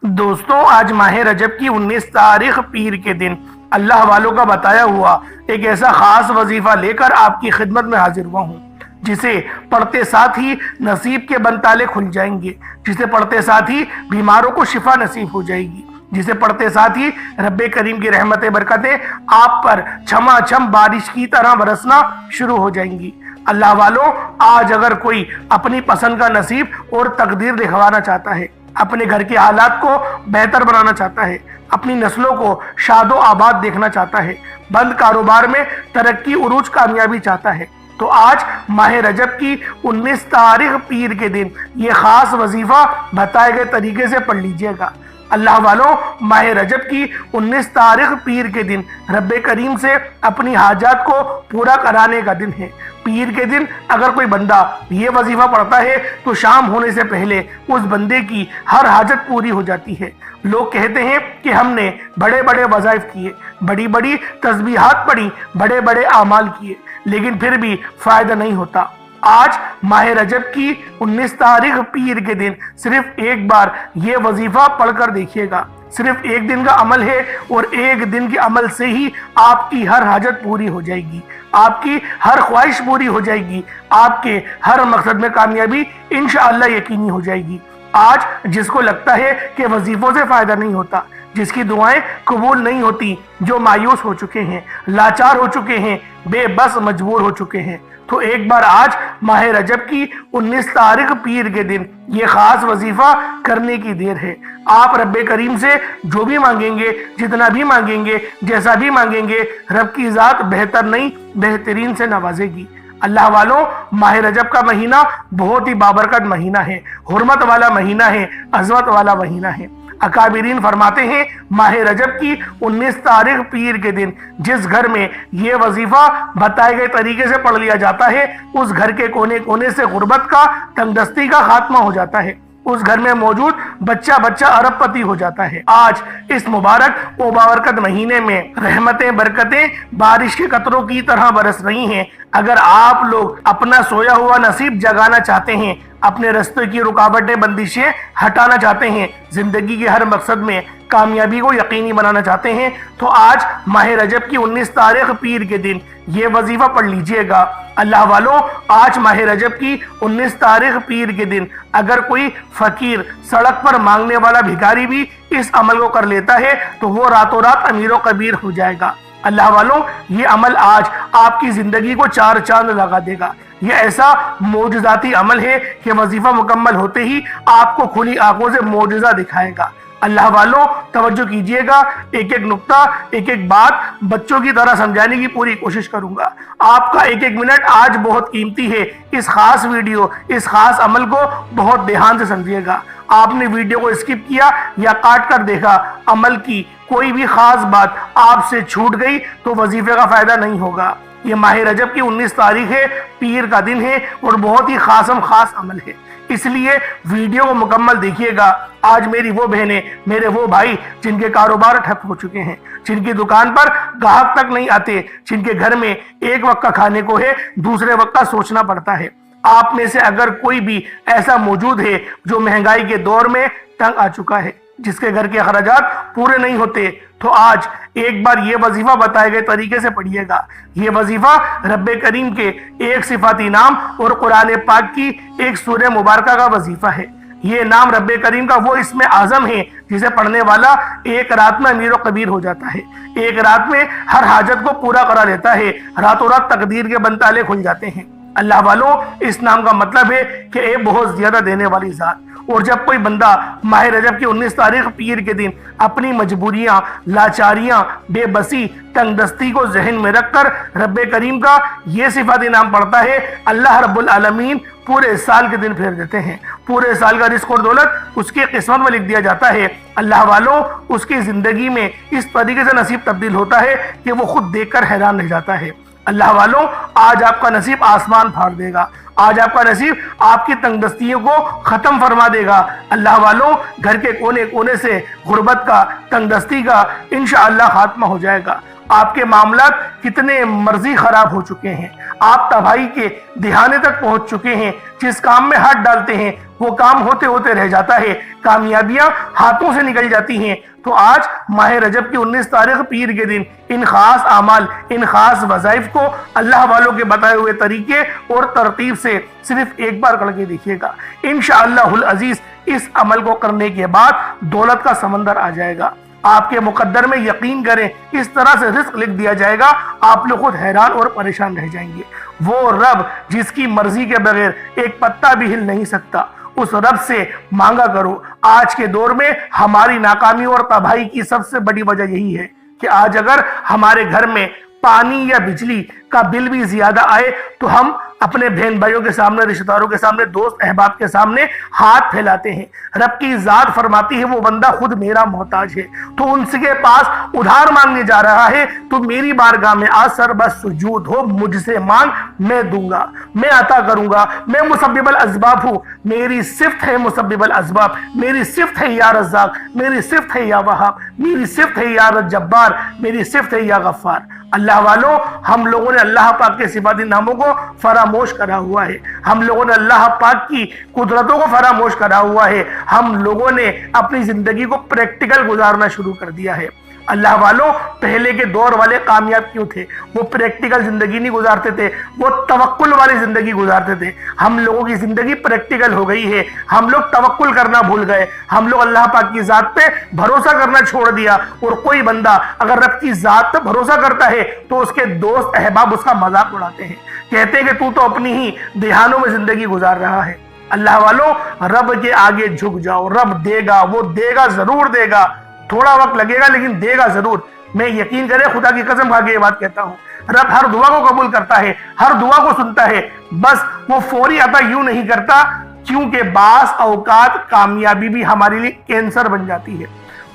دوستوں، آج ماہ رجب کی 19 تاریخ پیر کے دن اللہ والوں کا بتایا ہوا ایک ایسا خاص وظیفہ لے کر آپ کی خدمت میں حاضر ہوا ہوں، جسے پڑھتے ساتھ ہی نصیب کے بند تالے کھل جائیں گے، جسے پڑھتے ساتھ ہی بیماروں کو شفا نصیب ہو جائے گی، جسے پڑھتے ساتھ ہی رب کریم کی رحمتیں برکتیں آپ پر چھما چھم بارش کی طرح برسنا شروع ہو جائیں گی۔ اللہ والوں، آج اگر کوئی اپنی پسند کا نصیب اور تقدیر دکھوانا چاہتا ہے، اپنے گھر کے حالات کو بہتر بنانا چاہتا ہے، اپنی نسلوں کو شاد و آباد دیکھنا چاہتا ہے، بند کاروبار میں ترقی عروج کامیابی چاہتا ہے، تو آج ماہ رجب کی 19 تاریخ پیر کے دن یہ خاص وظیفہ بتائے گئے طریقے سے پڑھ لیجئے گا۔ اللہ والوں، ماہ رجب کی 19 تاریخ پیر کے دن رب کریم سے اپنی حاجات کو پورا کرانے کا دن ہے۔ پیر کے دن اگر کوئی بندہ یہ وظیفہ پڑھتا ہے تو شام ہونے سے پہلے اس بندے کی ہر حاجت پوری ہو جاتی ہے۔ لوگ کہتے ہیں کہ ہم نے بڑے بڑے وظائف کیے، بڑی بڑی تسبیحات پڑھی، بڑے بڑے اعمال کیے، لیکن پھر بھی فائدہ نہیں ہوتا۔ آج ماہ رجب کی 19 تاریخ پیر کے دن صرف ایک بار یہ وظیفہ پڑھ کر دیکھیے گا۔ صرف ایک دن کا عمل ہے اور ایک دن کے عمل سے ہی آپ کی ہر حاجت پوری ہو جائے گی، آپ کی ہر خواہش پوری ہو جائے گی، آپ کے ہر مقصد میں کامیابی انشاءاللہ یقینی ہو جائے گی۔ آج جس کو لگتا ہے کہ وظیفوں سے فائدہ نہیں ہوتا، جس کی دعائیں قبول نہیں ہوتی، جو مایوس ہو چکے ہیں، لاچار ہو چکے ہیں، بے بس مجبور ہو چکے ہیں، تو ایک بار آج ماہ رجب کی 19 تاریخ پیر کے دن یہ خاص وظیفہ کرنے کی دیر ہے۔ آپ رب کریم سے جو بھی مانگیں گے، جتنا بھی مانگیں گے، جیسا بھی مانگیں گے، رب کی ذات بہتر نہیں بہترین سے نوازے گی۔ اللہ والوں، ماہ رجب کا مہینہ بہت ہی بابرکت مہینہ ہے، حرمت والا مہینہ ہے، عظمت والا مہینہ ہے۔ اکابرین فرماتے ہیں، ماہ رجب کی 19 تاریخ پیر کے دن جس گھر میں یہ وظیفہ بتائے گئے طریقے سے پڑھ لیا جاتا ہے، اس گھر کے کونے کونے سے غربت کا، تنگدستی کا خاتمہ ہو جاتا ہے، اس گھر میں موجود بچہ بچہ ارب پتی ہو جاتا ہے۔ آج اس مبارک و بابرکت مہینے میں رحمتیں برکتیں بارش کے قطروں کی طرح برس رہی ہیں۔ اگر آپ لوگ اپنا سویا ہوا نصیب جگانا چاہتے ہیں، اپنے راستے کی رکاوٹیں بندشیں ہٹانا چاہتے ہیں، زندگی کے ہر مقصد میں کامیابی کو یقینی بنانا چاہتے ہیں، تو آج ماہ رجب کی 19 تاریخ پیر کے دن یہ وظیفہ پڑھ لیجئے گا۔ اللہ والوں، آج ماہ رجب کی 19 تاریخ پیر کے دن اگر کوئی فقیر، سڑک پر مانگنے والا بھکاری بھی اس عمل کو کر لیتا ہے تو وہ راتوں رات امیر و کبیر ہو جائے گا۔ اللہ والوں، یہ عمل آج آپ کی زندگی کو چار چاند لگا دے گا۔ یہ ایسا معجزاتی عمل ہے کہ وظیفہ مکمل ہوتے ہی آپ کو کھلی آنکھوں سے معجزہ دکھائے گا۔ اللہ والوں، توجہ کیجئے گا، ایک ایک نقطہ، ایک ایک بات بچوں کی طرح سمجھانے کی پوری کوشش کروں گا۔ آپ کا ایک ایک منٹ آج بہت قیمتی ہے۔ اس خاص ویڈیو، اس خاص عمل کو بہت دھیان سے سمجھیے گا۔ آپ نے ویڈیو کو اسکپ کیا یا کاٹ کر دیکھا، عمل کی کوئی بھی خاص بات آپ سے چھوٹ گئی تو وظیفے کا فائدہ نہیں ہوگا۔ یہ ماہ رجب کی 19 تاریخ ہے، پیر کا دن ہے اور بہت ہی خاص عمل ہے، اس لیے ویڈیو کو مکمل دیکھیے گا۔ آج میری وہ بہنیں، میرے وہ بھائی جن کے کاروبار ٹھپ ہو چکے ہیں، جن کی دکان پر گاہک تک نہیں آتے، جن کے گھر میں ایک وقت کا کھانے کو ہے، دوسرے وقت کا سوچنا پڑتا ہے، آپ میں سے اگر کوئی بھی ایسا موجود ہے جو مہنگائی کے دور میں تنگ آ چکا ہے، جس کے گھر کے اخراجات پورے نہیں ہوتے، تو آج ایک بار یہ وظیفہ بتائے گئے طریقے سے پڑھیے گا۔ یہ وظیفہ رب کریم کے ایک صفاتی نام اور قرآن پاک کی ایک سورہ مبارکہ کا وظیفہ ہے۔ یہ نام رب کریم کا وہ اسم اعظم ہے جسے پڑھنے والا ایک رات میں امیر و کبیر ہو جاتا ہے، ایک رات میں ہر حاجت کو پورا کرا لیتا ہے، راتوں رات تقدیر کے بند تالے کھل جاتے ہیں۔ اللہ والوں، اس نام کا مطلب ہے کہ اے بہت زیادہ دینے والی ذات۔ اور جب کوئی بندہ ماہ رجب کی 19 تاریخ پیر کے دن اپنی مجبوریاں، لاچاریاں، بے بسی، تنگ دستی کو ذہن میں رکھ کر رب کریم کا یہ صفاتی نام پڑھتا ہے، اللہ رب العالمین پورے سال کے دن پھیر دیتے ہیں، پورے سال کا رزق اور دولت اس کی قسمت میں لکھ دیا جاتا ہے۔ اللہ والوں، اس کی زندگی میں اس طریقے سے نصیب تبدیل ہوتا ہے کہ وہ خود دیکھ کر حیران رہ جاتا ہے۔ اللہ والوں، آج آپ کا نصیب آسمان پھاڑ دے گا، آج آپ کا نصیب آپ کی تنگ دستیوں کو ختم فرما دے گا۔ اللہ والوں، گھر کے کونے کونے سے غربت کا، تنگ دستی کا انشاءاللہ خاتمہ ہو جائے گا۔ آپ کے معاملات کتنے مرضی خراب ہو چکے ہیں، آپ تباہی کے دہانے تک پہنچ چکے ہیں۔ جس کام میں ہاتھ ڈالتے ہیں وہ کام ہوتے ہوتے رہ جاتا ہے، کامیابیاں ہاتھوں سے نکل جاتی ہیں۔ تو آج ماہ رجب کی 19 تاریخ پیر کے دن ان خاص اعمال، ان خاص وظائف کو اللہ والوں کے بتائے ہوئے طریقے اور ترتیب سے صرف ایک بار کر کے دیکھیے گا۔ انشاءاللہ العزیز اس عمل کو کرنے کے بعد دولت کا سمندر آ جائے گا۔ آپ کے مقدر میں یقین کریں، اس طرح سے رزق لکھ دیا جائے گا، آپ لوگ خود حیران اور پریشان رہ جائیں گے۔ وہ رب جس کی مرضی کے بغیر ایک پتا بھی ہل نہیں سکتا، اس رب سے مانگا کرو۔ آج کے دور میں ہماری ناکامی اور تباہی کی سب سے بڑی وجہ یہی ہے کہ آج اگر ہمارے گھر میں پانی یا بجلی کا بل بھی زیادہ آئے تو ہم اپنے بہن بھائیوں کے سامنے، رشتہ داروں کے سامنے، دوست احباب کے سامنے ہاتھ پھیلاتے ہیں۔ رب کی ذات فرماتی ہے وہ بندہ خود میرا محتاج ہے، تو ان کے پاس ادھار مانگنے جا رہا ہے، تو میری بارگاہ میں آج سر بس سجود ہو، مجھ سے مانگ، میں دوں گا، میں عطا کروں گا۔ میں مسبب الاسباب ہوں، میری صفت ہے مسبب الاسباب، میری صفت ہے یا رزاق، میری صفت ہے یا وہاب، میری صفت ہے یا جبار، میری صفت ہے یا غفار۔ اللہ والوں، ہم لوگوں نے اللہ پاک کے صفاتی ناموں کو فراموش کرا ہوا ہے، ہم لوگوں نے اللہ پاک کی قدرتوں کو فراموش کرا ہوا ہے، ہم لوگوں نے اپنی زندگی کو پریکٹیکل گزارنا شروع کر دیا ہے۔ اللہ والوں، پہلے کے دور والے کامیاب کیوں تھے؟ وہ پریکٹیکل زندگی نہیں گزارتے تھے، وہ توکل والی زندگی گزارتے تھے۔ ہم لوگوں کی زندگی پریکٹیکل ہو گئی ہے، ہم لوگ توکل کرنا بھول گئے، ہم لوگ اللہ پاک کی ذات پہ بھروسہ کرنا چھوڑ دیا۔ اور کوئی بندہ اگر رب کی ذات پہ بھروسہ کرتا ہے تو اس کے دوست احباب اس کا مذاق اڑاتے ہیں، کہتے ہیں کہ تو اپنی ہی دہانوں میں زندگی گزار رہا ہے۔ اللہ والوں، رب کے آگے جھک جاؤ، رب دے گا، وہ دے گا، ضرور دے گا، تھوڑا وقت لگے گا لیکن دے گا ضرور۔ میں یقین کرے، خدا کی قسم کھا کے یہ بات کہتا ہوں، رب ہر دعا کو قبول کرتا ہے، ہر دعا کو سنتا ہے، بس وہ فوری عطا یوں نہیں کرتا، کیونکہ بعض اوقات کامیابی بھی ہمارے لیے کینسر بن جاتی ہے۔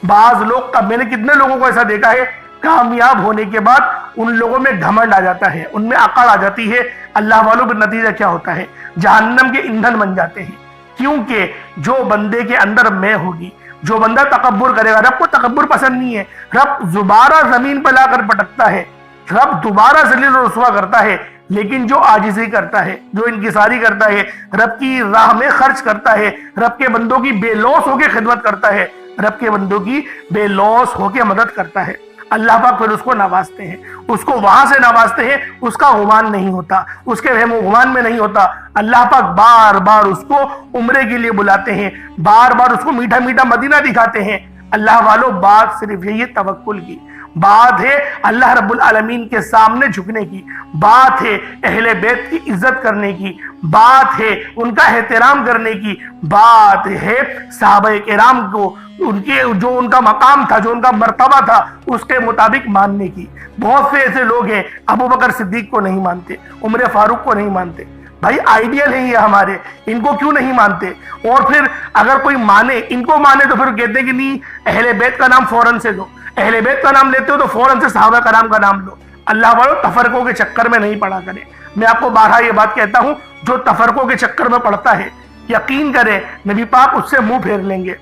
بعض لوگ، میں نے کتنے لوگوں کو ایسا دیکھا ہے، کامیاب ہونے کے بعد ان لوگوں میں گھمنڈ آ جاتا ہے، ان میں عقل آ جاتی ہے۔ اللہ والوں کا نتیجہ کیا ہوتا ہے؟ جہنم کے ایندھن بن جاتے ہیں، کیونکہ جو بندے کے اندر میں ہوگی، جو بندہ تکبر کرے گا، رب کو تکبر پسند نہیں ہے، رب دوبارہ زمین پہ لا کر پٹکتا ہے، رب دوبارہ ذلیل و رسوا کرتا ہے، لیکن جو عاجزی کرتا ہے، جو انکساری کرتا ہے، رب کی راہ میں خرچ کرتا ہے، رب کے بندوں کی بے لوث ہو کے خدمت کرتا ہے، رب کے بندوں کی بے لوث ہو کے مدد کرتا ہے، اللہ پاک پھر اس کو نوازتے ہیں، اس کو وہاں سے نوازتے ہیں، اس کا گمان نہیں ہوتا، اس کے وہم و گمان میں نہیں ہوتا۔ اللہ پاک بار بار اس کو عمرے کے لیے بلاتے ہیں، بار بار اس کو میٹھا میٹھا مدینہ دکھاتے ہیں۔ اللہ والوں، بات صرف یہی توکل کی بات ہے، اللہ رب العالمین کے سامنے جھکنے کی بات ہے، اہل بیت کی عزت کرنے کی بات ہے، ان کا احترام کرنے کی بات ہے، صحابہ کرام کو جو ان کا مقام تھا، جو ان کا مرتبہ تھا، اس کے مطابق ماننے کی۔ بہت سے ایسے لوگ ہیں ابو بکر صدیق کو نہیں مانتے، عمر فاروق کو نہیں مانتے، بھائی آئیڈیل ہے یہ ہمارے، ان کو کیوں نہیں مانتے؟ اور پھر اگر کوئی مانے، ان کو مانے تو پھر کہتے ہیں کہ نہیں، اہل بیت کا نام فوراً سے دو، اہل بیت کا نام لیتے ہو تو فوراً سے صحابہ کرام کا نام لو۔ اللہ والوں، تفرقوں کے چکر میں نہیں پڑا کریں۔ میں آپ کو بارہا یہ بات کہتا ہوں، جو تفرقوں کے چکر میں پڑتا ہے، یقین کریں نبی پاک اس سے منہ پھیر لیں گے۔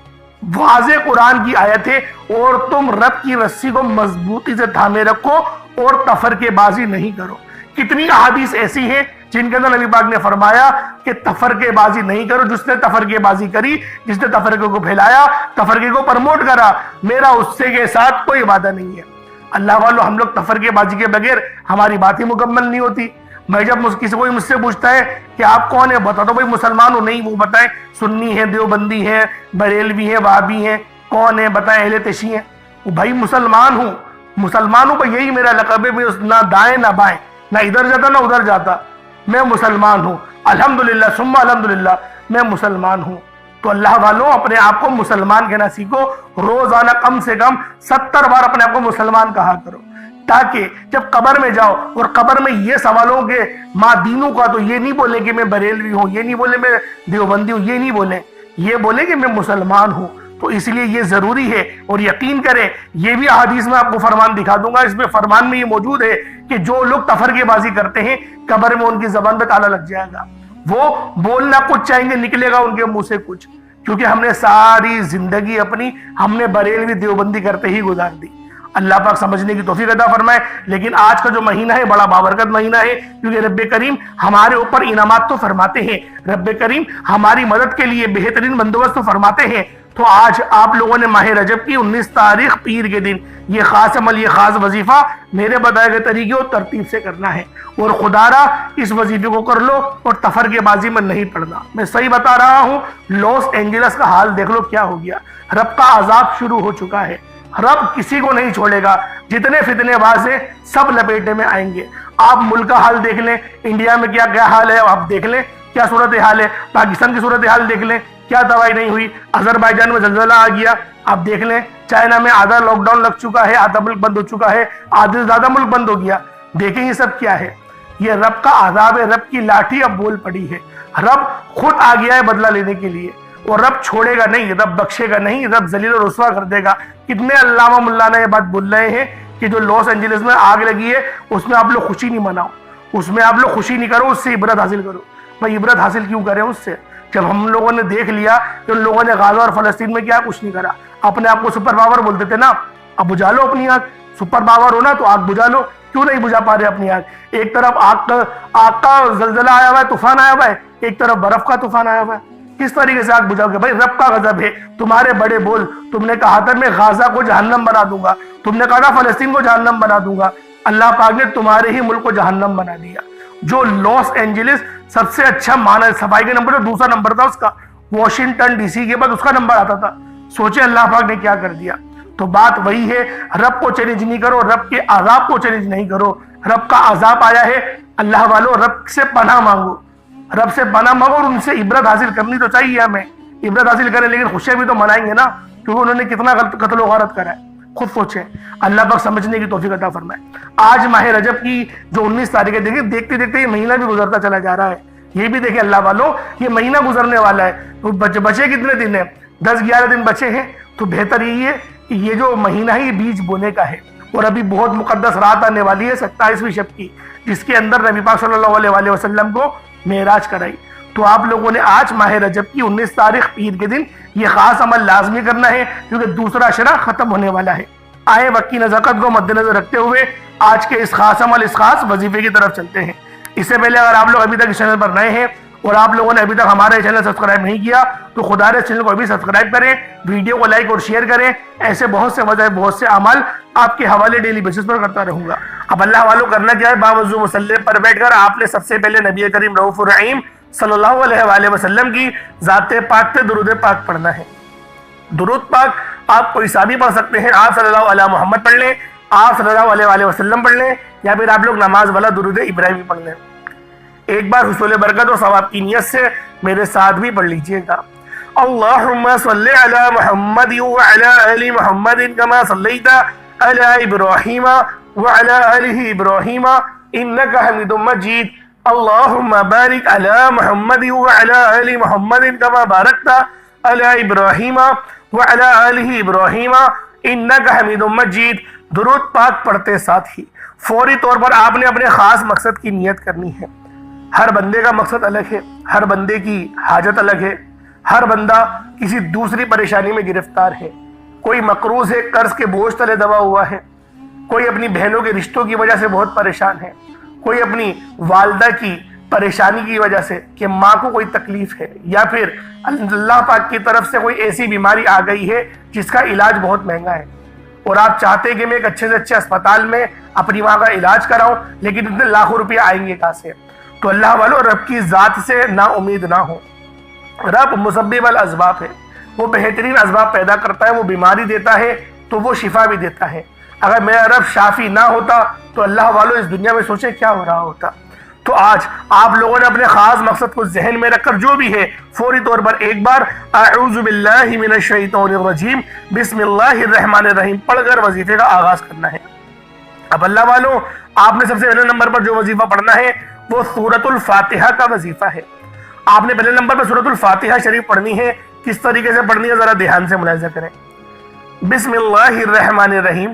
واضح قرآن کی آیت ہے، اور تم رب کی رسی کو مضبوطی سے تھامے رکھو اور تفرقے بازی نہیں کرو۔ کتنی احادیث ایسی ہیں جن کے اندر نبی پاک نے فرمایا کہ تفرقے بازی نہیں کرو۔ جس نے تفرقے بازی کری، جس نے تفرقے کو پھیلایا، تفرقے کو پرموٹ کرا، میرا اس سے کے ساتھ کوئی وعدہ نہیں ہے۔ اللہ والوں، ہم لوگ تفرقے بازی کے بغیر ہماری بات ہی مکمل نہیں ہوتی۔ میں جب کسی کوئی مجھ سے پوچھتا ہے کہ آپ کون ہیں، بتا دو بھائی مسلمان ہو، نہیں وہ بتائیں سنی ہیں، دیوبندی ہیں، بریلوی ہیں، وہابی ہیں، کون ہیں بتائیں، اہل تشیع ہیں، وہ بھائی مسلمان ہوں، مسلمان ہوں، بھائی یہی میرا لقب ہے، نہ دائیں نہ بائیں، نہ ادھر جاتا نہ ادھر جاتا، میں مسلمان ہوں، الحمدللہ ثم الحمدللہ میں مسلمان ہوں۔ تو اللہ والوں، اپنے آپ کو مسلمان کہنا سیکھو، روزانہ کم سے کم 70 بار اپنے آپ کو مسلمان کہا کرو، تاکہ جب قبر میں جاؤ اور قبر میں یہ سوالوں کے ماں دینوں کا، تو یہ نہیں بولے کہ میں بریلوی ہوں، یہ نہیں بولے میں دیوبندی ہوں، یہ نہیں بولے، یہ بولے کہ میں مسلمان ہوں۔ تو اس لیے یہ ضروری ہے، اور یقین کریں یہ بھی احادیث میں آپ کو فرمان دکھا دوں گا، اس میں فرمان میں یہ موجود ہے کہ جو لوگ تفرقے بازی کرتے ہیں، قبر میں ان کی زبان پہ تالا لگ جائے گا، وہ بولنا کچھ چاہیں گے، نکلے گا ان کے منہ سے کچھ، کیونکہ ہم نے ساری زندگی اپنی ہم نے بریلوی دیوبندی کرتے ہی گزار دی۔ اللہ پاک سمجھنے کی توفیق عطا فرمائے۔ لیکن آج کا جو مہینہ ہے بڑا بابرکت مہینہ ہے، کیونکہ رب کریم ہمارے اوپر انعامات تو فرماتے ہیں، رب کریم ہماری مدد کے لیے بہترین بندوبست تو فرماتے ہیں۔ تو آج آپ لوگوں نے ماہ رجب کی 19 تاریخ پیر کے دن یہ خاص عمل، یہ خاص وظیفہ میرے بتائے گئے طریقے اور ترتیب سے کرنا ہے، اور خدا را اس وظیفے کو کر لو اور تفرقے بازی میں نہیں پڑنا۔ میں صحیح بتا رہا ہوں، لاس اینجلس کا حال دیکھ لو کیا ہو گیا، رب کا عذاب شروع ہو چکا ہے، رب کسی کو نہیں چھوڑے گا، جتنے فتنے باز ہیں سب لپیٹے میں آئیں گے۔ آپ ملک کا حال دیکھ لیں، انڈیا میں کیا حال ہے آپ دیکھ لیں، کیا صورتحال ہے، پاکستان کی صورتحال دیکھ لیں، کیا تباہی نہیں ہوئی، آذربائیجان میں زلزلہ آ گیا، آپ دیکھ لیں، چائنا میں آدھا لاک ڈاؤن لگ چکا ہے، آدھا ملک بند ہو چکا ہے، آدھے سے زیادہ ملک بند ہو گیا۔ دیکھیں یہ سب کیا ہے، یہ رب کا عذاب ہے، رب کی لاٹھی اب بول پڑی ہے، رب خود آ گیا ہے بدلہ لینے کے لیے، اور رب چھوڑے گا نہیں، رب بخشے گا نہیں، رب ذلیل و رسوا کر دے گا۔ کتنے علامہ ملانا یہ بات بول رہے ہیں کہ جو لاس اینجلس میں آگ لگی ہے اس میں آپ لوگ خوشی نہیں مناؤ، اس میں آپ لوگ خوشی نہیں کرو، اس سے عبرت حاصل کرو۔ بھائی عبرت حاصل کیوں کریں اس سے، جب ہم لوگوں نے دیکھ لیا کہ ان لوگوں نے غزہ اور فلسطین میں کیا کچھ نہیں کرا، اپنے آپ کو سپر پاور بولتے تھے نا، اب بجھا لو اپنی آگ، سپر پاور ہونا تو آگ بجھا لو، کیوں نہیں بجھا پا رہے اپنی آگ؟ ایک طرف آگ کا زلزلہ آیا ہوا ہے، طوفان آیا ہوا ہے، ایک طرف برف کا طوفان آیا ہوا ہے، کس طریقے سے آگ بجھاؤ گے؟ بھائی رب کا غضب ہے، تمہارے بڑے بول، تم نے کہا تھا میں غزہ کو جہنم بنا دوں گا، تم نے کہا تھا فلسطین کو جہنم بنا دوں گا، اللہ پاک نے تمہارے ہی ملک کو جہنم بنا دیا۔ جو لاس اینجلس سب سے اچھا مانا صفائی کے نمبر، دوسرا نمبر تھا اس کا واشنگٹن ڈی سی کے بعد اس کا نمبر آتا تھا، سوچے اللہ پاک نے کیا کر دیا۔ تو بات وہی ہے، رب کو چیلنج نہیں کرو، رب کے عذاب کو چیلنج نہیں کرو، رب کا عذاب آیا ہے، اللہ والو رب سے پناہ مانگو، رب سے پناہ مانگو، اور ان سے عبرت حاصل کرنی تو چاہیے، ہمیں عبرت حاصل کریں، لیکن خوشیاں بھی تو منائیں گے نا، کیونکہ انہوں نے کتنا قتل و غارت کرا ہے، خود سوچیں، اللہ پاک سمجھنے کی توفیق عطا فرمائے۔ آج ماہ رجب کی جو 19 تاریخ ہے، دیکھیں دیکھتے دیکھتے یہ مہینہ بھی گزرتا چلا جا رہا ہے، یہ بھی دیکھیں اللہ والوں یہ مہینہ گزرنے والا ہے، تو بچے کتنے دن ہیں؟ 10-11 دن بچے ہیں، تو بہتر یہی ہے کہ یہ جو مہینہ ہے یہ بیج بونے کا ہے، اور ابھی بہت مقدس رات آنے والی ہے 27ویں شب کی، جس کے اندر نبی پاک صلی اللہ علیہ وسلم کو معراج کرائی۔ تو آپ لوگوں نے آج ماہ رجب کی 19 تاریخ پیر کے دن یہ خاص عمل لازمی کرنا ہے، کیونکہ دوسرا عشرہ ختم ہونے والا ہے۔ آئے وقت کی نزاکت کو مد نظر رکھتے ہوئے آج کے اس خاص عمل، اس خاص وظیفے کی طرف چلتے ہیں۔ اس سے پہلے اگر آپ لوگ ابھی تک اس چینل پر نئے ہیں اور آپ لوگوں نے ابھی تک ہمارے چینل سبسکرائب نہیں کیا تو خدا رے چینل کو ابھی سبسکرائب کریں، ویڈیو کو لائک اور شیئر کریں، ایسے بہت سے وظائف، بہت سے اعمال آپ کے حوالے ڈیلی بیسس پر کرتا رہوں گا۔ اب اللہ والوں کرنا کیا ہے، باوضو مصلی پر بیٹھ کر آپ نے سب سے پہلے نبی کریم رؤوف الرحیم صلی اللہ علیہ وآلہ وسلم کی ذات پاک پہ درود پاک پڑھنا ہے۔ درود پاک آپ کوئی سا بھی پڑھ سکتے ہیں، آپ صلی اللہ علیہ محمد پڑھ لیں، آپ صلی اللہ علیہ وآلہ وسلم پڑھ لیں، یا پھر آپ لوگ نماز والا درود ابراہیمی پڑھ لیں۔ ایک بار حصول برکت اور ثواب کی نیت سے میرے ساتھ بھی پڑھ لیجئے گا۔ اللہم صلی علی محمد وعلی آل محمد کما صلیت علی ابراہیم وعلی آل ابراہیم انکا حمید مجید۔ اللہم بارک علی محمد وعلی آل محمد کما بارکت علی ابراہیم وعلی آل ابراہیم انکا حمید مجید۔ درود پاک پڑھتے ساتھ ہی فوری طور پر آپ نے اپنے خاص مقصد کی نیت کرنی ہے۔ ہر بندے کا مقصد الگ ہے، ہر بندے کی حاجت الگ ہے، ہر بندہ کسی دوسری پریشانی میں گرفتار ہے، کوئی مقروض ہے، قرض کے بوجھ تلے دبا ہوا ہے، کوئی اپنی بہنوں کے رشتوں کی وجہ سے بہت پریشان ہے، کوئی اپنی والدہ کی پریشانی کی وجہ سے کہ ماں کو کوئی تکلیف ہے، یا پھر اللہ پاک کی طرف سے کوئی ایسی بیماری آ گئی ہے جس کا علاج بہت مہنگا ہے، اور آپ چاہتے ہیں کہ میں ایک اچھے سے اچھے اسپتال میں اپنی ماں کا علاج کراؤں، لیکن اتنے لاکھوں روپے آئیں گے کہاں سے؟ تو اللہ والو رب کی ذات سے نا امید نہ ہو، رب مسبب الاسباب ہے، وہ بہترین اسباب پیدا کرتا ہے، وہ بیماری دیتا ہے تو وہ شفا بھی دیتا ہے۔ اگر میرا رب شافی نہ ہوتا تو اللہ والو اس دنیا میں سوچے کیا ہو رہا ہوتا۔ تو آج آپ لوگوں نے اپنے خاص مقصد کو ذہن میں رکھ کر جو بھی ہے فوری طور پر ایک بار اعوذ باللہ من الشیطان الرجیم بسم اللہ الرحمن الرحیم پڑھ کر وظیفے کا آغاز کرنا ہے۔ اب اللہ والوں آپ نے سب سے پہلے نمبر پر جو وظیفہ پڑھنا ہے وہ سورۃ الفاتحہ کا وظیفہ ہے۔ آپ نے پہلے نمبر پر سورۃ الفاتحہ شریف پڑھنی ہے، کس طریقے سے پڑھنی ہے ذرا دھیان سے ملاحظہ کریں۔ بسم اللہ الرحمن الرحیم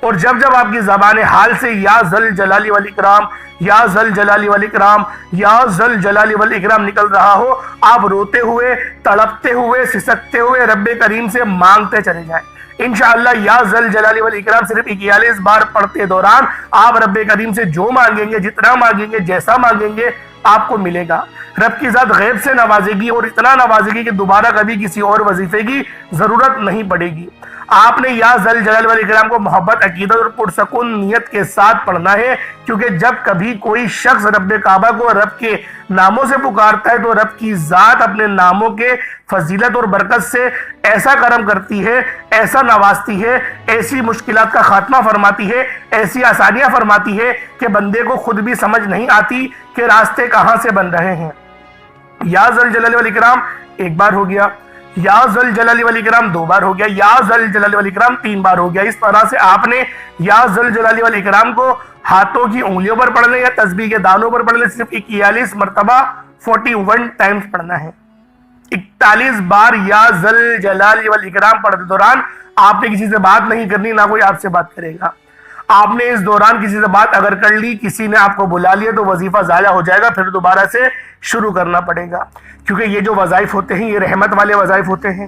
اور جب جب آپ کی زبان حال سے یا ذل جلالی والاکرام، یا ذل جلالی والاکرام، یا ذل جلالی والاکرام نکل رہا ہو، آپ روتے ہوئے، تڑپتے ہوئے، سسکتے ہوئے رب کریم سے مانگتے چلے جائیں۔ انشاءاللہ یا ذل جلالی والاکرام صرف 41 بار پڑھتے دوران آپ رب کریم سے جو مانگیں گے، جتنا مانگیں گے، جیسا مانگیں گے، آپ کو ملے گا۔ رب کی ذات غیب سے نوازے گی، اور اتنا نوازے گی کہ دوبارہ کبھی کسی اور وظیفے کی ضرورت نہیں پڑے گی۔ آپ نے یا ذل جلال والاکرام کو محبت، عقیدت اور پرسکون نیت کے ساتھ پڑھنا ہے، کیونکہ جب کبھی کوئی شخص رب کعبہ کو رب کے ناموں سے پکارتا ہے تو رب کی ذات اپنے ناموں کے فضیلت اور برکت سے ایسا کرم کرتی ہے، ایسا نوازتی ہے، ایسی مشکلات کا خاتمہ فرماتی ہے، ایسی آسانیاں فرماتی ہے کہ بندے کو خود بھی سمجھ نہیں آتی کہ راستے کہاں سے بن رہے ہیں۔ یا ذل جلال والاکرام ایک بار ہو گیا، یا ذل جلال والاکرام 2 بار ہو گیا، یا ذل جلال والاکرام 3 بار ہو گیا۔ اس طرح سے آپ نے یا ذل جلال والاکرام کو ہاتھوں کی انگلیوں پر پڑھ لیں یا تسبیح کے دانوں پر پڑھ لیں، صرف 41 مرتبہ 41 ٹائمز پڑھنا ہے۔ 41 بار یا ذل جلال والاکرام پڑھتے دوران آپ نے کسی سے بات نہیں کرنی، نہ کوئی آپ سے بات کرے گا۔ آپ نے اس دوران کسی سے بات اگر کر لی، کسی نے آپ کو بلا لیا تو وظیفہ ضائع ہو جائے گا، پھر دوبارہ سے شروع کرنا پڑے گا، کیونکہ یہ جو وظائف ہوتے ہیں یہ رحمت والے وظائف ہوتے ہیں۔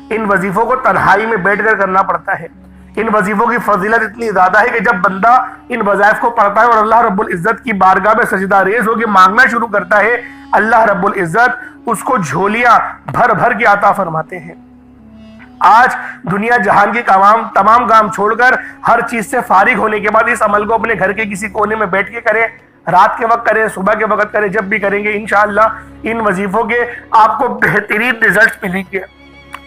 ان وظیفوں کو تنہائی میں بیٹھ کر کرنا پڑتا ہے۔ ان وظیفوں کی فضیلت اتنی زیادہ ہے کہ جب بندہ ان وظائف کو پڑھتا ہے اور اللہ رب العزت کی بارگاہ میں سجدہ ریز ہو کے مانگنا شروع کرتا ہے، اللہ رب العزت اس کو جھولیاں بھر بھر کے عطا فرماتے ہیں۔ آج دنیا جہان کے تمام کام چھوڑ کر ہر چیز سے فارغ ہونے کے بعد اس عمل کو اپنے گھر کے کسی کونے میں بیٹھ کے کریں، رات کے وقت کریں، صبح کے وقت کریں، جب بھی کریں گے انشاءاللہ ان وظیفوں کے آپ کو بہترین رزلٹس ملیں گے،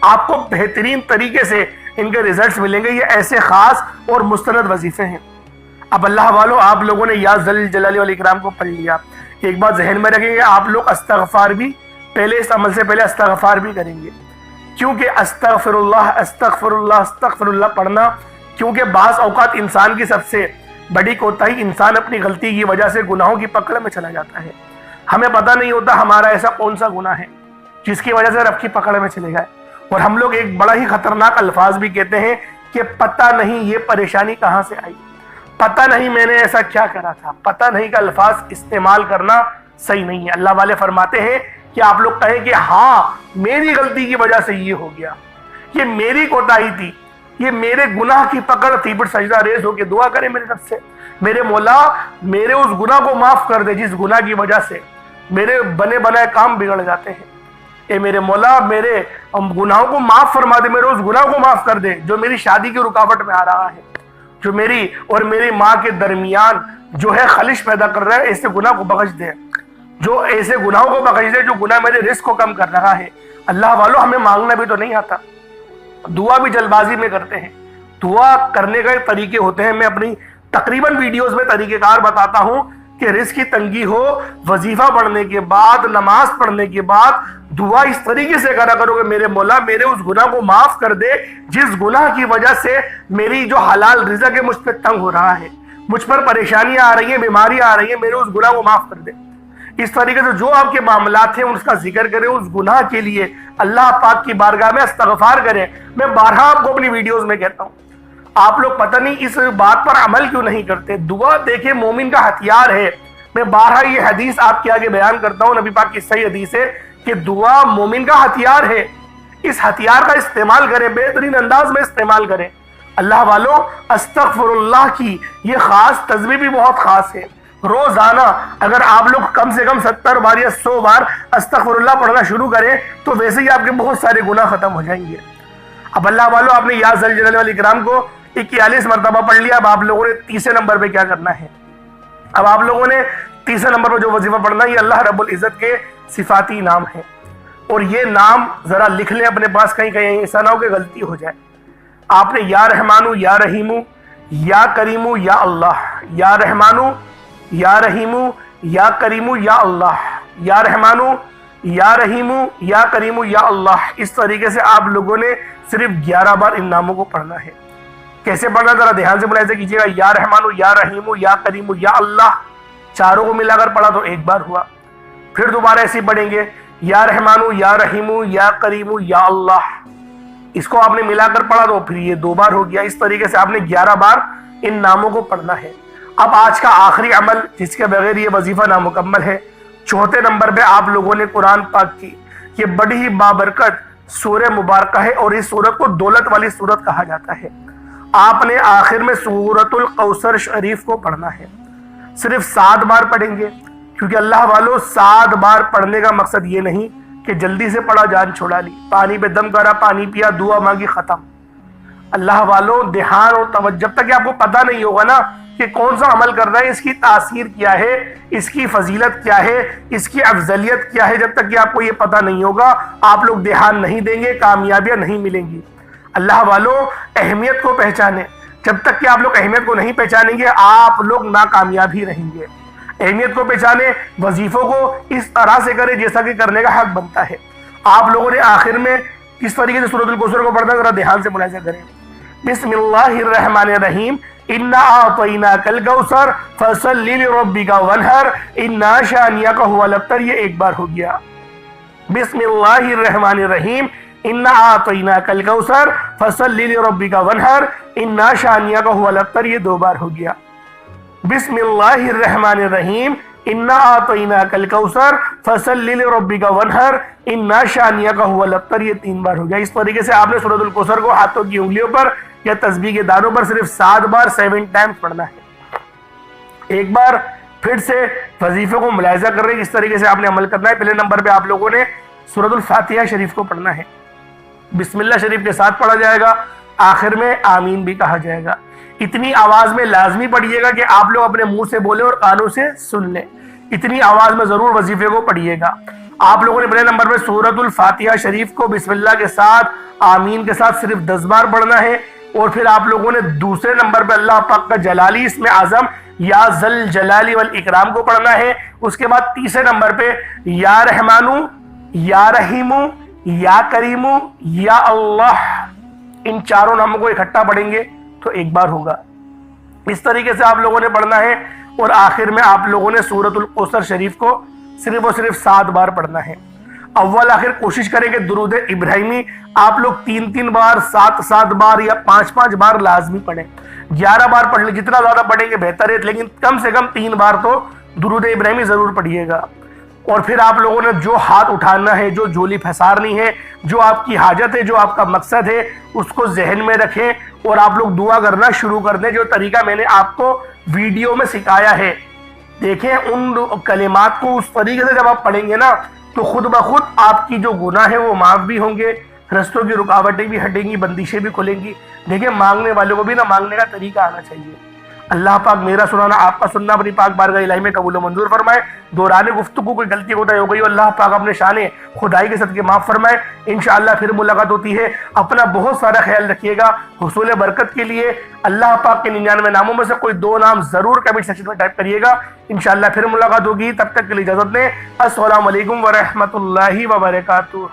آپ کو بہترین طریقے سے ان کے رزلٹس ملیں گے۔ یہ ایسے خاص اور مستند وظیفے ہیں۔ اب اللہ والو، آپ لوگوں نے یا ذل جلال والاکرام کو پڑھ لیا، ایک بات ذہن میں رکھیں گے، آپ لوگ استغفار بھی پہلے، اس عمل سے پہلے استغفار بھی کریں گے، کیونکہ استغفر اللہ استغفر اللہ استغفر اللہ پڑھنا، کیونکہ بعض اوقات انسان کی سب سے بڑی کوتاہی، انسان اپنی غلطی کی وجہ سے گناہوں کی پکڑ میں چلا جاتا ہے۔ ہمیں پتہ نہیں ہوتا ہمارا ایسا کون سا گناہ ہے جس کی وجہ سے رب کی پکڑ میں چلے گئے، اور ہم لوگ ایک بڑا ہی خطرناک الفاظ بھی کہتے ہیں کہ پتہ نہیں یہ پریشانی کہاں سے آئی، پتہ نہیں میں نے ایسا کیا کرا تھا، پتہ نہیں کا الفاظ استعمال کرنا صحیح نہیں ہے۔ اللہ والے فرماتے ہیں کہ آپ لوگ کہیں کہ ہاں میری غلطی کی وجہ سے یہ ہو گیا، یہ میری کوتاہی تھی، یہ میرے گناہ کی پکڑ تھی، پھر سجدہ ریز ہو کے دعا کریں میرے رب سے، میرے مولا میرے اس گناہ کو معاف کر دے جس گناہ کی وجہ سے میرے بنے بنائے کام بگڑ جاتے ہیں۔ اے میرے مولا میرے گناہوں کو معاف فرما دے، میرے اس گناہ کو معاف کر دے جو میری شادی کی رکاوٹ میں آ رہا ہے، جو میری اور میری ماں کے درمیان جو ہے خلش پیدا کر رہا ہے، ایسے گناہ کو بخش دے، جو ایسے گناہوں کو بخش دے جو گناہ میرے رزق کو کم کر رہا ہے۔ اللہ والو، ہمیں مانگنا بھی تو نہیں آتا، دعا بھی جلد بازی میں کرتے ہیں۔ دعا کرنے کے طریقے ہوتے ہیں، میں اپنی تقریباً ویڈیوز میں طریقہ کار بتاتا ہوں کہ رزق کی تنگی ہو، وظیفہ پڑھنے کے بعد، نماز پڑھنے کے بعد دعا اس طریقے سے کرا کرو کہ میرے مولا میرے اس گناہ کو معاف کر دے جس گناہ کی وجہ سے میری جو حلال رزق ہے مجھ پہ تنگ ہو رہا ہے، مجھ پر پریشانیاں آ رہی ہیں، بیماریاں آ رہی ہیں، میرے اس گناہ کو معاف کر دے۔ اس طریقے سے جو آپ کے معاملات ہیں اس کا ذکر کریں، اس گناہ کے لیے اللہ پاک کی بارگاہ میں استغفار کریں۔ میں بارہا آپ کو اپنی ویڈیوز میں کہتا ہوں، آپ لوگ پتہ نہیں اس بات پر عمل کیوں نہیں کرتے۔ دعا دیکھیں مومن کا ہتھیار ہے، میں بارہا یہ حدیث آپ کے آگے بیان کرتا ہوں، نبی پاک کی صحیح حدیث ہے کہ دعا مومن کا ہتھیار ہے، اس ہتھیار کا استعمال کریں، بہترین انداز میں استعمال کریں۔ اللہ والو، استغفر اللہ کی یہ خاص تسبیح بھی بہت خاص ہے۔ روزانہ اگر آپ لوگ کم سے کم 70 بار یا 100 بار استغفر اللہ پڑھنا شروع کریں تو ویسے ہی آپ کے بہت سارے گناہ ختم ہو جائیں گے۔ اب اللہ والو، آپ نے یا ذل جلال والاکرام کو 41 مرتبہ پڑھ لیا، اب آپ لوگوں نے تیسرے نمبر پہ کیا کرنا ہے؟ اب آپ لوگوں نے تیسرے نمبر پہ جو وظیفہ پڑھنا ہے یہ اللہ رب العزت کے صفاتی نام ہے، اور یہ نام ذرا لکھ لیں اپنے پاس، کہیں ایسا نہ ہو کہ غلطی ہو جائے۔ آپ نے یا رحمانو یا رحیمو یا کریمو یا اللہ، یا رحمانو یا رحیمو یا کریمو یا اللہ، یا رحمانو یا رحیمو یا کریمو یا اللہ، اس طریقے سے آپ لوگوں نے صرف 11 بار ان ناموں کو پڑھنا ہے۔ کیسے پڑھنا ذرا دھیان سے ملاحظہ کیجیے گا، یا رحمانو یا رحیمو یا کریمو یا اللہ، چاروں کو ملا کر پڑھا تو 1 بار ہوا، پھر دوبارہ ایسے پڑھیں گے یا رحمانو یا رحیمو یا کریمو یا اللہ، اس کو آپ نے ملا کر پڑھا تو پھر یہ 2 بار ہو گیا۔ اس طریقے سے آپ نے 11 بار ان ناموں کو پڑھنا ہے۔ اب آج کا آخری عمل جس کے بغیر یہ وظیفہ نامکمل ہے، چوتھے نمبر پہ آپ لوگوں نے قرآن پاک کی یہ بڑی ہی بابرکت سورہ مبارکہ ہے، اور اس سورت کو دولت والی سورت کہا جاتا ہے۔ آپ نے آخر میں سورۃ الکوثر شریف کو پڑھنا ہے، صرف 7 بار پڑھیں گے، کیونکہ اللہ والوں 7 بار پڑھنے کا مقصد یہ نہیں کہ جلدی سے پڑھا جان چھوڑا لی، پانی پہ دم کرا، پانی پیا، دعا مانگی، ختم۔ اللہ والوں دھیان اور توجہ، جب تک کہ آپ کو پتہ نہیں ہوگا نا کہ کون سا عمل کرنا ہے، اس کی تاثیر کیا ہے، اس کی فضیلت کیا ہے، اس کی افضلیت کیا ہے، جب تک کہ آپ کو یہ پتہ نہیں ہوگا آپ لوگ دھیان نہیں دیں گے، کامیابیاں نہیں ملیں گی۔ اللہ والوں اہمیت کو پہچانیں، جب تک کہ آپ لوگ اہمیت کو نہیں پہچانیں گے آپ لوگ ناکامیاب ہی رہیں گے۔ اہمیت کو پہچانیں، وظیفوں کو اس طرح سے کریں جیسا کہ کرنے کا حق بنتا ہے۔ آپ لوگوں نے آخر میں کس طریقے سے سورۃ الکوثر کو پڑھنا ہے ذرا دھیان سے ملاحظہ کریں۔ بسم اللہ الرحمن الرحیم، انا اعطیناک الکوثر فصل لربک وانحر انا شانئک هو الابتر، یہ ایک بار ہو گیا۔ بسم اللہ الرحمن الرحیم، انا اعطیناک الکوثر فصل لربک وانحر انا شانئک هو الابتر، یہ 2 بار ہو گیا۔ بسم اللہ الرحمن الرحیم، انا اعطیناک الکوثر فصل لربک وانحر انا شانئک هو الابتر، یہ 3 بار ہو گیا۔ اس طریقے سے آپ نے سورۃ الکوثر کو ہاتھوں کی انگلیوں پر یا تسبیح کے دانوں پر صرف 7 بار 7 ٹائمز پڑھنا ہے۔ ایک بار پھر سے وظیفے کو ملاحظہ کر رہے ہیں، اس طریقے سے آپ نے عمل کرنا ہے۔ پہلے نمبر پہ آپ لوگوں نے سورۃ الفاتحہ شریف کو پڑھنا ہے، بسم اللہ شریف کے ساتھ پڑھا جائے گا، آخر میں آمین بھی کہا جائے گا۔ اتنی آواز میں لازمی پڑھیے گا کہ آپ لوگ اپنے منہ سے بولیں اور کانوں سے سن لیں، اتنی آواز میں ضرور وظیفے کو پڑھیے گا۔ آپ لوگوں نے پہلے نمبر پہ سورۃ الفاتحہ شریف کو بسم اللہ کے ساتھ آمین کے ساتھ صرف 10 بار پڑھنا ہے، اور پھر آپ لوگوں نے دوسرے نمبر پہ اللہ پاک کا جلالی اسم اعظم یا ذل جلال والاکرام کو پڑھنا ہے۔ اس کے بعد تیسرے نمبر پہ یا رحمانو، یا رحیمو، یا کریمو، یا اللہ، ان چاروں ناموں کو اکٹھا پڑھیں گے تو 1 بار ہوگا۔ اس طریقے سے آپ لوگوں نے پڑھنا ہے، اور آخر میں آپ لوگوں نے سورۃ الکوثر شریف کو صرف اور صرف 7 بار پڑھنا ہے۔ اول آخر کوشش کریں کہ درود ابراہیمی آپ لوگ 3 بار، 7 بار یا 5 بار لازمی پڑھیں۔ 11 بار پڑھ لیں، جتنا زیادہ پڑھیں گے بہتر ہے، لیکن کم سے کم 3 بار تو درود ابراہیمی ضرور پڑھیے گا۔ اور پھر آپ لوگوں نے جو ہاتھ اٹھانا ہے، جو جھولی پھنسارنی ہے، جو آپ کی حاجت ہے، جو آپ کا مقصد ہے، اس کو ذہن میں رکھیں اور آپ لوگ دعا کرنا شروع کر دیں۔ جو طریقہ میں نے آپ کو ویڈیو میں سکھایا ہے، دیکھیں ان کلمات کو اس طریقے سے جب آپ پڑھیں گے نا تو خود بخود آپ کی جو گناہ ہے وہ معاف بھی ہوں گے، رستوں کی رکاوٹیں بھی ہٹیں گی، بندشیں بھی کھلیں گی۔ دیکھیں مانگنے والوں کو بھی نہ مانگنے کا طریقہ آنا چاہیے۔ اللہ پاک میرا سنانا آپ کا سننا اپنی پاک بارگاہ الہی میں قبول و منظور فرمائے۔ دوران گفتگو کوئی غلطی کوتاہی ہو گئی ہو، اللہ پاک اپنے شان خدائی کے صدقے معاف فرمائے۔ انشاءاللہ پھر ملاقات ہوتی ہے۔ اپنا بہت سارا خیال رکھیے گا۔ حصول برکت کے لیے اللہ پاک کے 99 ناموں میں سے کوئی 2 نام ضرور کمنٹ سیکشن میں ٹائپ کریے گا۔ انشاءاللہ پھر ملاقات ہوگی، تب تک کے لیے اجازت دیں۔ السلام علیکم ورحمۃ اللہ وبرکاتہ۔